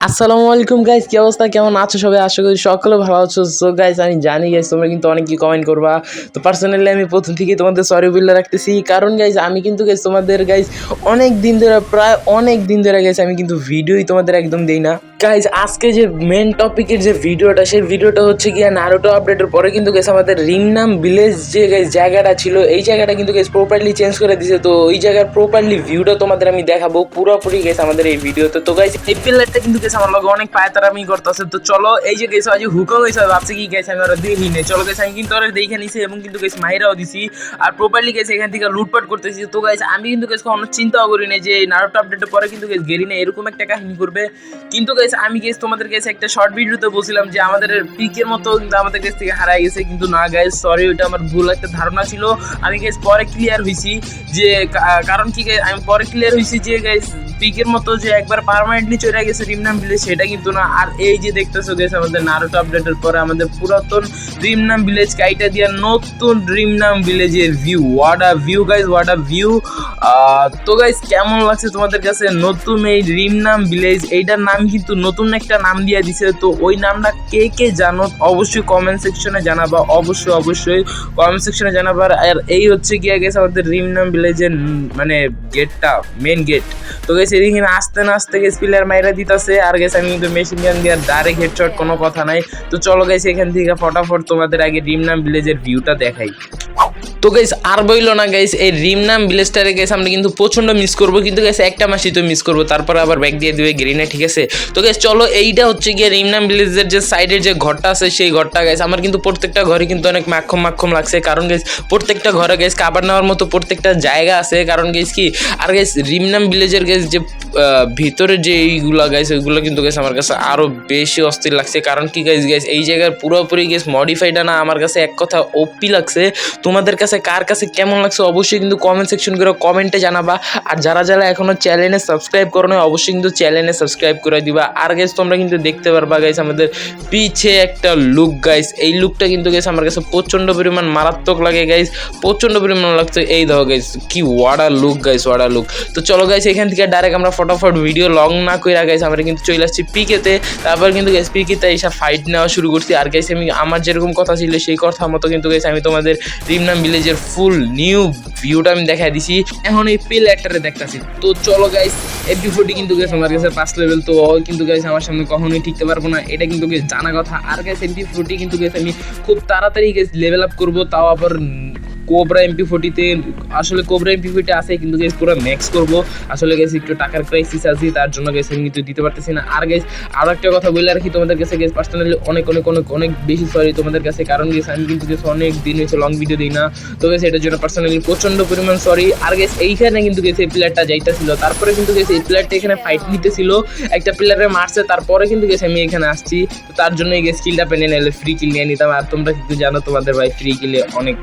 আসসালামু আলাইকুম গাইস, কি অবস্থা, কেমন আছো সবাই? আশা করি সকলে ভালো আছো। সো গাইস, আমি জানি গাইস তোমরা কিন্তু অনেকেই কমেন্ট করবা। তো পার্সোনালি আমি প্রথম থেকেই তোমাদের সরি বলে রাখতেছি, কারণ গাইস আমি কিন্তু গাইস তোমাদের গাইস অনেক দিন ধরে, প্রায় অনেক দিন ধরে গাইস আমি কিন্তু ভিডিওই তোমাদের একদম দেই না। গাইজ আজকে যে মেন টপিকের যে ভিডিওটা, সেই ভিডিওটা হচ্ছে গিয়ে নারুটো আপডেটের পরে কিন্তু গেছে আমাদের রিমনাম ভিলেজ যে গাইজ জায়গাটা ছিল, এই জায়গাটা কিন্তু গেছে প্রপারলি চেঞ্জ করে দিছে। তো ওই জায়গার প্রপারলি ভিউটা তোমাদের আমি দেখাবো পুরোপুরি গেছে আমাদের এই ভিডিওতে। তো গাইজ এই পিলারটা কিন্তু গেছে আমার লগে অনেক পায়তারামি করতেছে। তো চলো, এই যে গেছে আজ হুকও হয়েছে, ভাবছে কি গেছে আমি ওরা দেখি নেই। চলো গেছে, আমি কিন্তু ওরা দেখে নিছি এবং কিন্তু গেছে মাহিরাও দিছি আর প্রপারলি গেছে এখান থেকে লুটপাট করতেছি। তো গাইজ আমি কিন্তু গেছে কোনো চিন্তাও করি না যে নারুটো আপডেটের পরে কিন্তু গেছে গেরিনা এরকম একটা কাহিনী করবে। কিন্তু গাইস আমি গেস তোমাদের কাছে একটা শর্ট ভিডিওতে বলছিলাম যে আমাদের পিকের মতো কিন্তু আমাদের কাছ থেকে হারাই গেছে, কিন্তু না গাইস, সরি, ওইটা আমার ভুল একটা ধারণা ছিল। আমি গাইস পরে ক্লিয়ার হইছি যে কারণ কি গাইস, আমি পরে ক্লিয়ার হইছি যে গাইস পিকের মতো যে একবার পার্মানেন্টলি চলে গেছে রিমনাম ভিলেজ, সেটা কিন্তু না। আর এই যে দেখতেছো গাইস আমাদের নারুটো আপডেটের পরে আমাদের পুরাতন রিমনাম ভিলেজ কাইটা দিয়া নতুন রিমনাম ভিলেজের view, what a view guys, what a view. তো গাইস কেমন লাগছে তোমাদের কাছে নতুন এই রিমনাম ভিলেজ? এইটার নাম কিন্তু নতুন একটা নাম দিয়ে দিছে। তো ওই নামটা কে কে জানো অবশ্যই কমেন্ট সেকশনে জানাবা, অবশ্যই কমেন্ট সেকশনে জানাবার। আর এই হচ্ছে গিয়ে গেছে আমাদের রিমনাম ভিলেজের মানে গেটটা, মেন গেট। তো গেছে এদিকে আস্তে না আস্তে গেছে প্লেয়ার মাইরা দিতেছে, আর গেছে আমি কিন্তু মেশিন গান দিয়ে ডাইরেক্ট হেডশট, কোনো কথা নাই। তো চলো গেছে এখান থেকে ফটাফট তোমাদের আগে রিমনাম ভিলেজের ভিউটা দেখাই। তো গাইস আর বইলো না গাইস, এই রিমনাম ভিলেজটারে গাইস আমরা কিন্তু প্রচণ্ড মিস করবো, কিন্তু গাইস একটা মাসই তো মিস করবো, তারপরে আবার ব্যাক দিয়ে দিবে গ্রিনে, ঠিক আছে? তো গাইস চলো, এইটা হচ্ছে গিয়ে রিমনাম ভিলেজের যে সাইডের যে ঘরটা আছে, সেই ঘরটা গাইস আমার কিন্তু প্রত্যেকটা ঘরে কিন্তু অনেক মাক্ষম লাগছে, কারণ গাইস প্রত্যেকটা ঘরে গাইস কাবার নেওয়ার মতো প্রত্যেকটা জায়গা আছে। কারণ গাইস কি, আর গাইস রিমনাম ভিলেজের গাইস যে ভিতরে যে এইগুলা গাইস, ওইগুলো কিন্তু গাইস আমার কাছে আরও বেশি অস্থির লাগছে। কারণ কি গাইস এই জায়গার পুরোপুরি গাইস মডিফাইডটা না আমার কাছে এক কথা ওপি লাগছে। তোমাদের কাছে কার কাছে কেমন লাগছে অবশ্যই কিন্তু কমেন্ট সেকশন করে কমেন্টে জানাবা। আর যারা যারা এখনো চ্যানেলে সাবস্ক্রাইব করো না, অবশ্যই কিন্তু চ্যানেলে সাবস্ক্রাইব করে দিবা। আর গাইস তোমরা কিন্তু দেখতে পারবা গাইস আমাদের পিছে একটা লুক গাইস, এই লুকটা কিন্তু গাইস আমার কাছে প্রচণ্ড পরিমাণ মারাত্মক লাগে গাইস, প্রচণ্ড পরিমাণ লাগছে। এই দেখো গাইস কি ওয়াডা লুক গাইস, ওয়াডা লুক। তো চলো গাইস এখান থেকে ডাইরেক্ট আমরা ফটাফট ভিডিও লং না কইরা গাইস আমরা কিন্তু চলে আসছি পিকেতে। তারপর কিন্তু গাইস পিকেতে এসে ফাইট নেওয়া শুরু করছি। আর গাইস আমি আমার যেরকম কথা ছিল সেই কথা মতো কিন্তু গাইস আমি তোমাদের রিমনাম ভিলেজের ফুল নিউ ভিউটা আমি দেখাই দিছি। এখন এই প্লেয়ারটারে দেখতেছি। তো চলো গাইস, MP40 কিন্তু গাইস আমার কাছে 5 লেভেল, তো কিন্তু গাইস আমার সামনে কখনোই টিকতে পারবো না, এটা কিন্তু গাইস জানা কথা। আর গাইস MP40 কিন্তু গাইস আমি খুব তাড়াতাড়ি গাইস লেভেল আপ করবো, তাও আবার কোবরা MP40-তে। আসলে কোবরা MP40 আছে কিন্তু গাইস পুরো ম্যাক্স করবো। আসলে গাইস একটু টাকার ক্রাইসিস আছে, তার জন্য গাইস আমি কিন্তু দিতে পারতেছি না। আর গাইস আরো একটা কথা বলে রাখি তোমাদের কাছে গাইস, পার্সোনালি অনেক বেশি সরি তোমাদের কাছে, কারণ গাইস আমি কিন্তু গাইস অনেক দিন হয়েছে লং ভিডিও দিই না। তো গাইস এটার জন্য পার্সোনালি প্রচন্ড পরিমাণ সরি। আর গাইস এইখানে কিন্তু গাইস এই প্লেয়ারটা যাইতেছিল, তারপরে কিন্তু গাইস এই প্লেয়ারটা এখানে ফাইট নিতেছিল, একটা প্লেয়ারে মারছে, তারপরে কিন্তু গাইস আমি এখানে আসছি। তো তার জন্য এই গাইস কিলটা পেনে নিলে ফ্রি কিল নিয়ে নিতাম। আর তোমরা কিন্তু জানো তোমাদের ভাই ফ্রি কিলে অনেক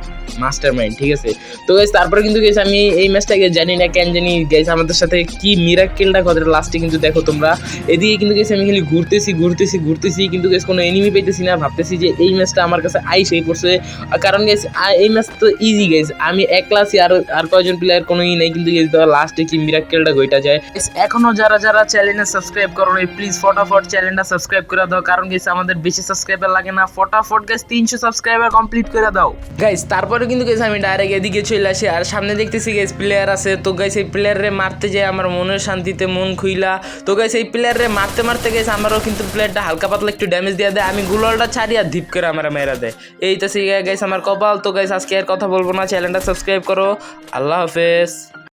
মাস্টার মাইন্ড, ঠিক আছে? তো গাইস তারপরে কিন্তু গাইস আমি এই ম্যাচটাকে জানি না কেন জানি গাইস আমাদের সাথে কি মিরাক্কেলটা ঘটে লাস্টে কিন্তু দেখো তোমরা। এদিকে কিন্তু গাইস আমি খালি ঘুরতেছি কিন্তু গাইস কোনো এনিমি পাইতেছি না। ভাবতেছি যে এই ম্যাচটা আমার কাছে আইসেই পড়ছে, কারণ গাইস এই ম্যাচ তো ইজি গাইস, আমি একলাসি, আর কয়জন প্লেয়ার কোনো নেই, কিন্তু গাইস লাস্টে কি মিরাক্কেলটা ঘটা যায়। এখনো যারা যারা চ্যানেলে সাবস্ক্রাইব করো নাই, প্লিজ ফটাফট চ্যানেলটা সাবস্ক্রাইব করে দাও, কারণ গাইস আমাদের বেশি সাবস্ক্রাইবার লাগে না, ফটাফট গাইস 300 সাবস্ক্রাইবার কমপ্লিট করে দাও গাইস। তারপরে কিন্তু গাইস আমি ডাইরেক্ট এদিকে চলে আসি, আর সামনে দেখতেছি গাইস প্লেয়ার আছে। তো গাইস এই প্লেয়ারে মারতে যায় আমার মনের শান্তিতে মন খুইলা। তো গাইস এই প্লেয়ারে মারতে গাইস আমারও কিন্তু প্লেয়ারটা হালকা পাতলা একটু ড্যামেজ দিয়ে দেয়, আমি গুলালটা ছাড়ি আর ধিপ করে আমার মেরা দেয়। এই তো সেই গাইস আমার কপাল। তো গাইস আজকে আর কথা বলবো না, চ্যানেলটা সাবস্ক্রাইব করো। আল্লাহ হাফেজ।